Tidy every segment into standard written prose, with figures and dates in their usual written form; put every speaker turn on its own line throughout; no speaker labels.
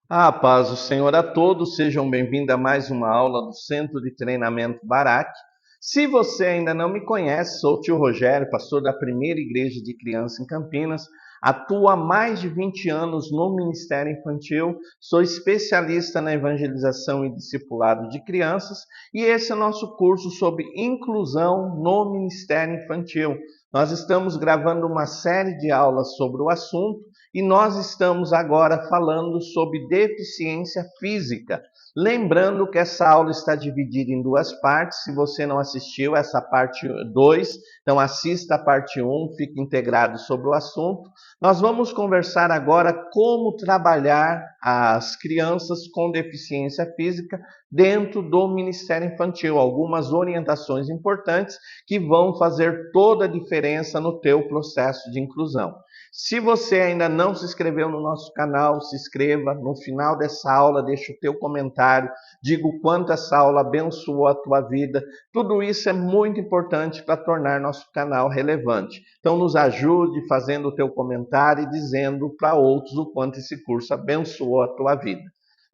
A paz do Senhor a todos, sejam bem-vindos a mais uma aula do Centro de Treinamento Barak. Se você ainda não me conhece, sou o tio Rogério, pastor da Primeira Igreja de Criança em Campinas, atuo há mais de 20 anos no Ministério Infantil, sou especialista na evangelização e discipulado de crianças e esse é o nosso curso sobre inclusão no Ministério Infantil. Nós estamos gravando uma série de aulas sobre o assunto e nós estamos agora falando sobre deficiência física. Lembrando que essa aula está dividida em duas partes. Se você não assistiu essa parte 2, então assista a parte 1, fique integrado sobre o assunto. Nós vamos conversar agora como trabalhar as crianças com deficiência física dentro do Ministério Infantil. Algumas orientações importantes que vão fazer toda a diferença no teu processo de inclusão. Se você ainda não se inscreveu no nosso canal, se inscreva. No final dessa aula, deixa o teu comentário, diga o quanto essa aula abençoou a tua vida. Tudo isso é muito importante para tornar nosso canal relevante. Então, nos ajude fazendo o teu comentário e dizendo para outros o quanto esse curso abençoou a tua vida.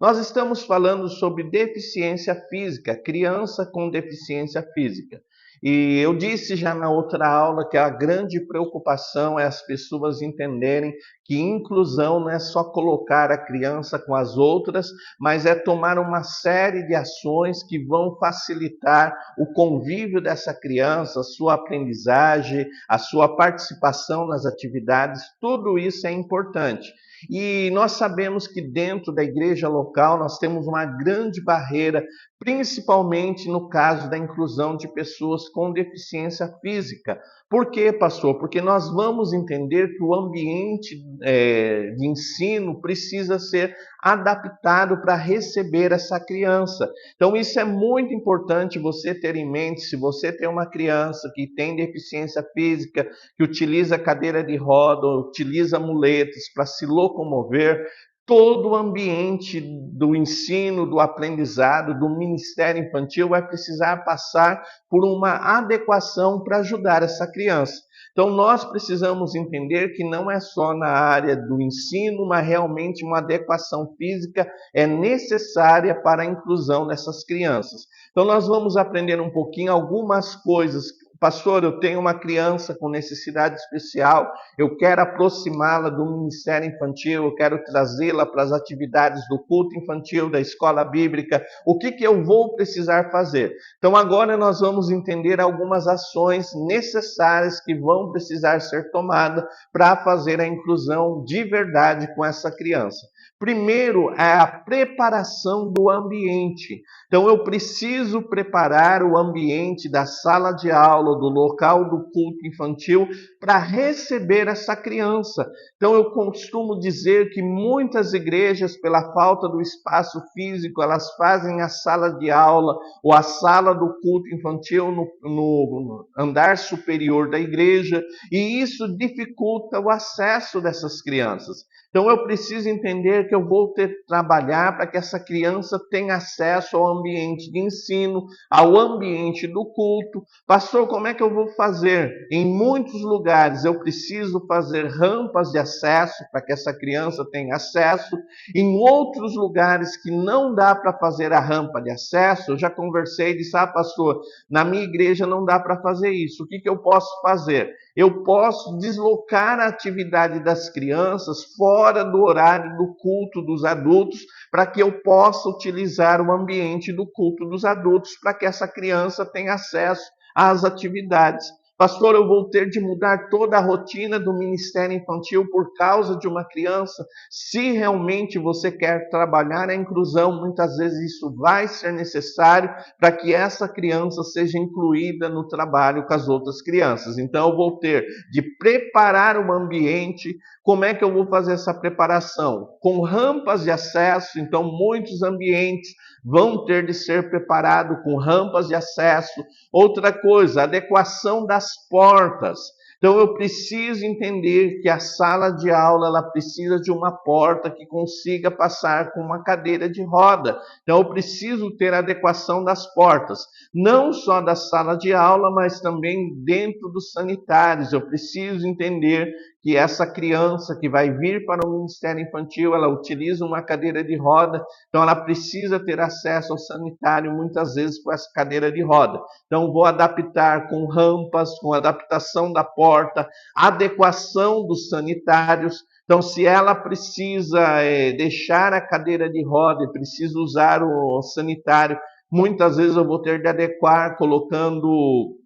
Nós estamos falando sobre deficiência física, criança com deficiência física. E eu disse já na outra aula que a grande preocupação é as pessoas entenderem que inclusão não é só colocar a criança com as outras, mas é tomar uma série de ações que vão facilitar o convívio dessa criança, a sua aprendizagem, a sua participação nas atividades, tudo isso é importante. E nós sabemos que dentro da igreja local nós temos uma grande barreira, principalmente no caso da inclusão de pessoas com deficiência física. Por quê, pastor? Porque nós vamos entender que o ambiente de ensino precisa ser adaptado para receber essa criança. Então isso é muito importante você ter em mente. Se você tem uma criança que tem deficiência física, que utiliza cadeira de roda, utiliza muletas para se locomover, todo o ambiente do ensino, do aprendizado, do Ministério Infantil vai precisar passar por uma adequação para ajudar essa criança. Então, nós precisamos entender que não é só na área do ensino, mas realmente uma adequação física é necessária para a inclusão dessas crianças. Então, nós vamos aprender um pouquinho algumas coisas. Pastor, eu tenho uma criança com necessidade especial, eu quero aproximá-la do Ministério Infantil, eu quero trazê-la para as atividades do culto infantil, da escola bíblica. O que eu vou precisar fazer? Então agora nós vamos entender algumas ações necessárias que vão precisar ser tomadas para fazer a inclusão de verdade com essa criança. Primeiro é a preparação do ambiente. Então eu preciso preparar o ambiente da sala de aula, do local do culto infantil, para receber essa criança. Então eu costumo dizer que muitas igrejas, pela falta do espaço físico, elas fazem a sala de aula ou a sala do culto infantil no andar superior da igreja, e isso dificulta o acesso dessas crianças. Então eu preciso entender que eu vou ter que trabalhar para que essa criança tenha acesso ao ambiente de ensino, ao ambiente do culto. Pastor, como é que eu vou fazer? Em muitos lugares eu preciso fazer rampas de acesso para que essa criança tenha acesso. Em outros lugares que não dá para fazer a rampa de acesso, eu já conversei e disse, pastor, na minha igreja não dá para fazer isso. O que eu posso fazer? Eu posso deslocar a atividade das crianças fora do horário do culto dos adultos, para que eu possa utilizar o ambiente do culto dos adultos, para que essa criança tenha acesso às atividades. Pastor, eu vou ter de mudar toda a rotina do Ministério Infantil por causa de uma criança? Se realmente você quer trabalhar a inclusão, muitas vezes isso vai ser necessário para que essa criança seja incluída no trabalho com as outras crianças. Então, eu vou ter de preparar o ambiente. Como é que eu vou fazer essa preparação? Com rampas de acesso. Então, muitos ambientes vão ter de ser preparados com rampas de acesso. Outra coisa, adequação das portas. Então eu preciso entender que a sala de aula ela precisa de uma porta que consiga passar com uma cadeira de roda. Então eu preciso ter adequação das portas, não só da sala de aula, mas também dentro dos sanitários. Eu preciso entender que essa criança que vai vir para o Ministério Infantil, ela utiliza uma cadeira de roda, então ela precisa ter acesso ao sanitário muitas vezes com essa cadeira de roda. Então vou adaptar com rampas, com adaptação da porta, adequação dos sanitários. Então se ela precisa deixar a cadeira de roda e precisa usar o sanitário, muitas vezes eu vou ter de adequar colocando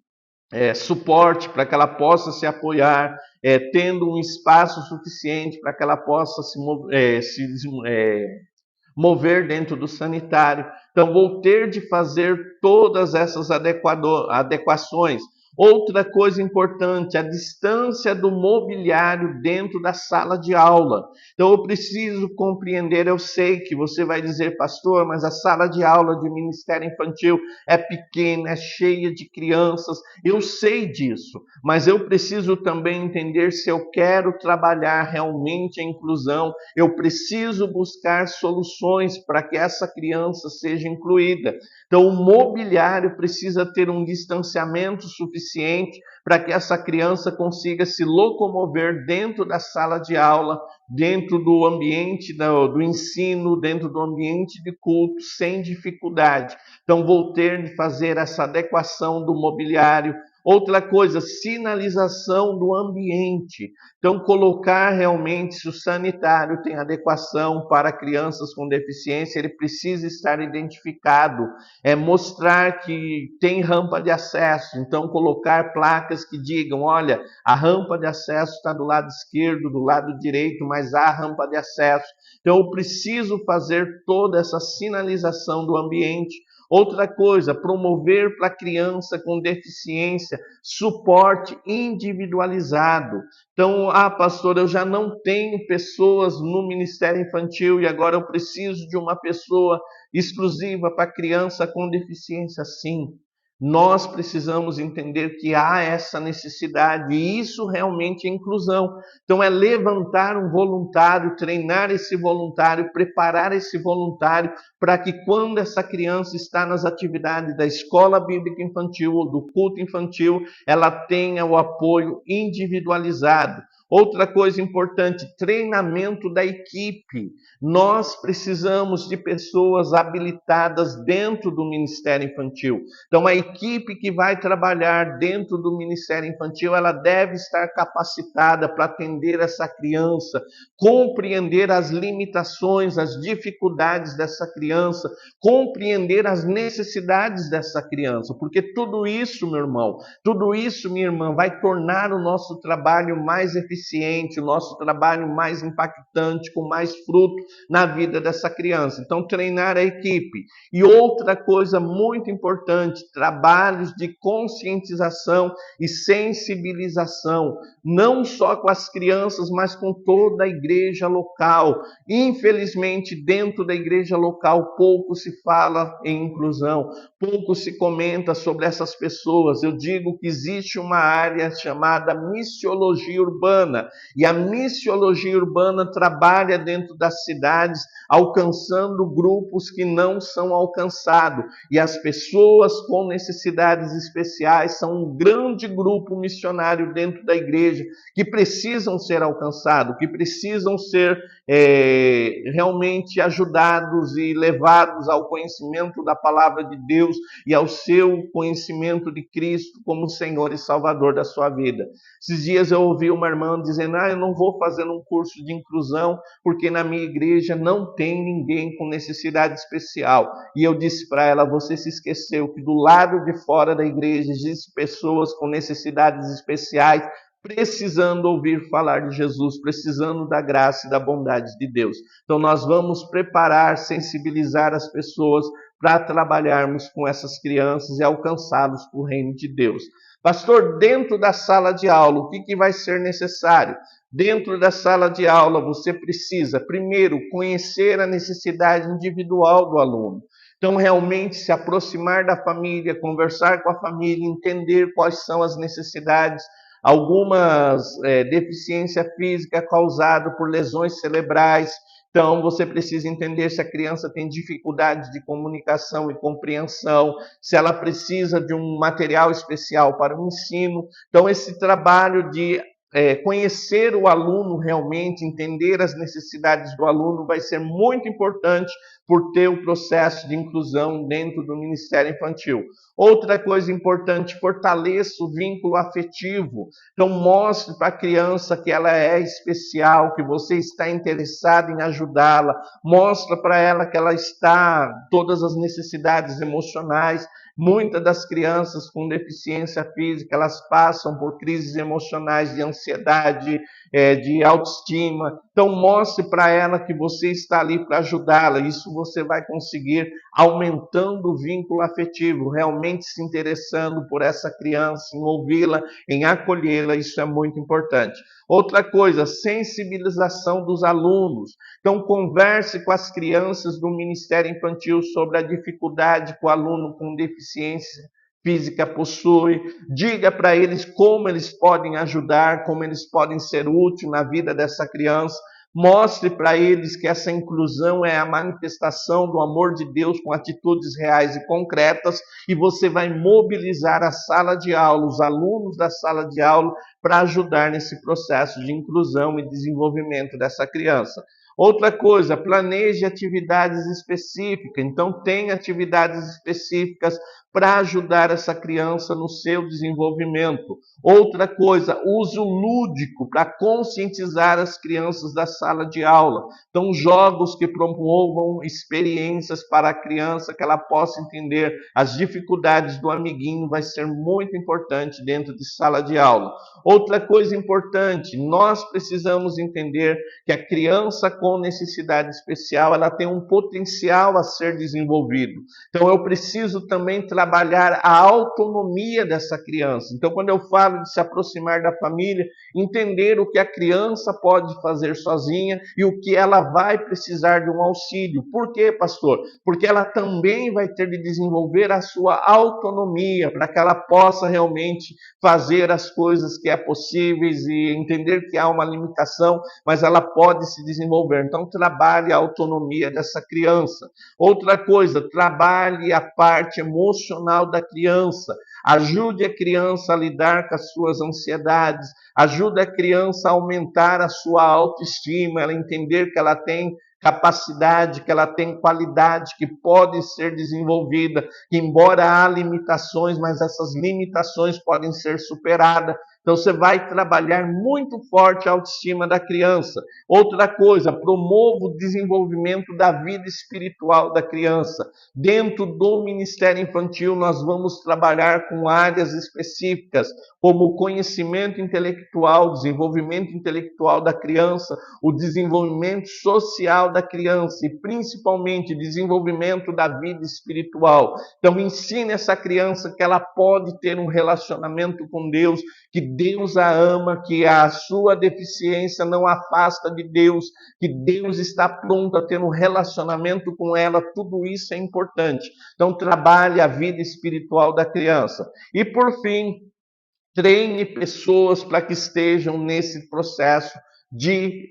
suporte para que ela possa se apoiar, tendo um espaço suficiente para que ela possa mover dentro do sanitário. Então, vou ter de fazer todas essas adequações. Outra coisa importante, a distância do mobiliário dentro da sala de aula. Então eu preciso compreender, eu sei que você vai dizer, pastor, mas a sala de aula de Ministério Infantil é pequena, é cheia de crianças. Eu sei disso, mas eu preciso também entender se eu quero trabalhar realmente a inclusão, eu preciso buscar soluções para que essa criança seja incluída. Então o mobiliário precisa ter um distanciamento suficiente para que essa criança consiga se locomover dentro da sala de aula, dentro do ambiente do ensino, dentro do ambiente de culto, sem dificuldade. Então vou ter de fazer essa adequação do mobiliário. Outra coisa, sinalização do ambiente. Então, colocar realmente se o sanitário tem adequação para crianças com deficiência, ele precisa estar identificado. Mostrar que tem rampa de acesso. Então, colocar placas que digam, olha, a rampa de acesso está do lado esquerdo, do lado direito, mas há rampa de acesso. Então, eu preciso fazer toda essa sinalização do ambiente. Outra coisa, promover para a criança com deficiência suporte individualizado. Então, pastor, eu já não tenho pessoas no Ministério Infantil e agora eu preciso de uma pessoa exclusiva para criança com deficiência. Sim, nós precisamos entender que há essa necessidade e isso realmente é inclusão. Então é levantar um voluntário, treinar esse voluntário, preparar esse voluntário para que quando essa criança está nas atividades da escola bíblica infantil ou do culto infantil, ela tenha o apoio individualizado. Outra coisa importante, treinamento da equipe. Nós precisamos de pessoas habilitadas dentro do Ministério Infantil. Então, a equipe que vai trabalhar dentro do Ministério Infantil, ela deve estar capacitada para atender essa criança, compreender as limitações, as dificuldades dessa criança, compreender as necessidades dessa criança, porque tudo isso, meu irmão, tudo isso, minha irmã, vai tornar o nosso trabalho mais eficiente, o nosso trabalho mais impactante, com mais fruto na vida dessa criança. Então, treinar a equipe. E outra coisa muito importante, trabalhos de conscientização e sensibilização, não só com as crianças, mas com toda a igreja local. Infelizmente, dentro da igreja local, pouco se fala em inclusão, pouco se comenta sobre essas pessoas. Eu digo que existe uma área chamada missiologia urbana, e a missiologia urbana trabalha dentro das cidades, alcançando grupos que não são alcançados. E as pessoas com necessidades especiais são um grande grupo missionário dentro da igreja, que precisam ser alcançados, que precisam ser realmente ajudados e levados ao conhecimento da palavra de Deus e ao seu conhecimento de Cristo como Senhor e Salvador da sua vida. Esses dias eu ouvi uma irmã dizendo, eu não vou fazer um curso de inclusão porque na minha igreja não tem ninguém com necessidade especial. E eu disse para ela, você se esqueceu que do lado de fora da igreja existem pessoas com necessidades especiais, precisando ouvir falar de Jesus, precisando da graça e da bondade de Deus. Então nós vamos preparar, sensibilizar as pessoas para trabalharmos com essas crianças e alcançá-los para o reino de Deus. Pastor, dentro da sala de aula, o que vai ser necessário? Dentro da sala de aula, você precisa, primeiro, conhecer a necessidade individual do aluno. Então, realmente, se aproximar da família, conversar com a família, entender quais são as necessidades. algumas deficiência física causada por lesões cerebrais. Então, você precisa entender se a criança tem dificuldade de comunicação e compreensão, se ela precisa de um material especial para o ensino. Então, esse trabalho de conhecer o aluno realmente, entender as necessidades do aluno vai ser muito importante por ter o processo de inclusão dentro do Ministério Infantil. Outra coisa importante, fortaleça o vínculo afetivo. Então, mostre para a criança que ela é especial, que você está interessado em ajudá-la. Mostre para ela que ela está todas as necessidades emocionais. Muitas das crianças com deficiência física, elas passam por crises emocionais de ansiedade, de autoestima. Então, mostre para ela que você está ali para ajudá-la. Isso você vai conseguir aumentando o vínculo afetivo, realmente se interessando por essa criança, em ouvi-la, em acolhê-la. Isso é muito importante. Outra coisa, sensibilização dos alunos. Então, converse com as crianças do Ministério Infantil sobre a dificuldade que o aluno com deficiência física possui. Diga para eles como eles podem ajudar, como eles podem ser úteis na vida dessa criança. Mostre para eles que essa inclusão é a manifestação do amor de Deus com atitudes reais e concretas, e você vai mobilizar a sala de aula, os alunos da sala de aula, para ajudar nesse processo de inclusão e desenvolvimento dessa criança. Outra coisa, planeje atividades específicas. Então, tem atividades específicas para ajudar essa criança no seu desenvolvimento. Outra coisa, use o lúdico para conscientizar as crianças da sala de aula. Então, jogos que promovam experiências para a criança, que ela possa entender as dificuldades do amiguinho, vai ser muito importante dentro de sala de aula. Outra coisa importante, nós precisamos entender que a criança com necessidade especial, ela tem um potencial a ser desenvolvido. Então, eu preciso também trabalhar a autonomia dessa criança. Então, quando eu falo de se aproximar da família, entender o que a criança pode fazer sozinha e o que ela vai precisar de um auxílio. Por quê, pastor? Porque ela também vai ter de desenvolver a sua autonomia para que ela possa realmente fazer as coisas que é possíveis e entender que há uma limitação, mas ela pode se desenvolver. Então, trabalhe a autonomia dessa criança. Outra coisa, trabalhe a parte emocional da criança. Ajude a criança a lidar com as suas ansiedades. Ajude a criança a aumentar a sua autoestima, ela entender que ela tem capacidade, que ela tem qualidade, que pode ser desenvolvida, que embora há limitações, mas essas limitações podem ser superadas. Então, você vai trabalhar muito forte a autoestima da criança. Outra coisa, promova o desenvolvimento da vida espiritual da criança. Dentro do Ministério Infantil, nós vamos trabalhar com áreas específicas, como o conhecimento intelectual, o desenvolvimento intelectual da criança, o desenvolvimento social da criança e, principalmente, desenvolvimento da vida espiritual. Então, ensine essa criança que ela pode ter um relacionamento com Deus, que Deus a ama, que a sua deficiência não afasta de Deus, que Deus está pronto a ter um relacionamento com ela. Tudo isso é importante. Então, trabalhe a vida espiritual da criança. E, por fim, treine pessoas para que estejam nesse processo de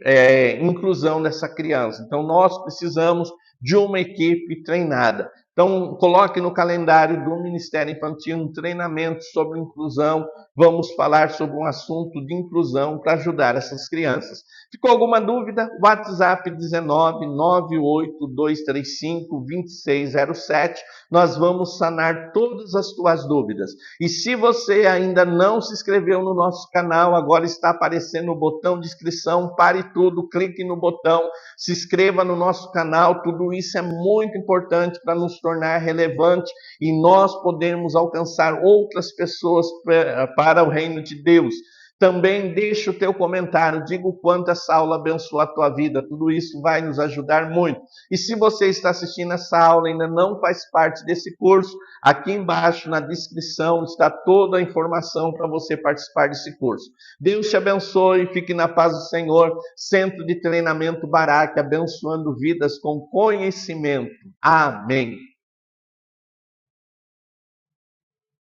inclusão dessa criança. Então, nós precisamos de uma equipe treinada. Então, coloque no calendário do Ministério Infantil um treinamento sobre inclusão. Vamos falar sobre um assunto de inclusão para ajudar essas crianças. Ficou alguma dúvida? WhatsApp 19 98235 2607. Nós vamos sanar todas as tuas dúvidas. E se você ainda não se inscreveu no nosso canal, agora está aparecendo o botão de inscrição. Pare tudo, clique no botão, se inscreva no nosso canal. Tudo isso é muito importante para nos tornar relevante e nós podermos alcançar outras pessoas para o reino de Deus. Também deixa o teu comentário, diga o quanto essa aula abençoa a tua vida. Tudo isso vai nos ajudar muito. E se você está assistindo essa aula e ainda não faz parte desse curso, aqui embaixo na descrição está toda a informação para você participar desse curso. Deus te abençoe, fique na paz do Senhor. Centro de Treinamento Barak, abençoando vidas com conhecimento. Amém.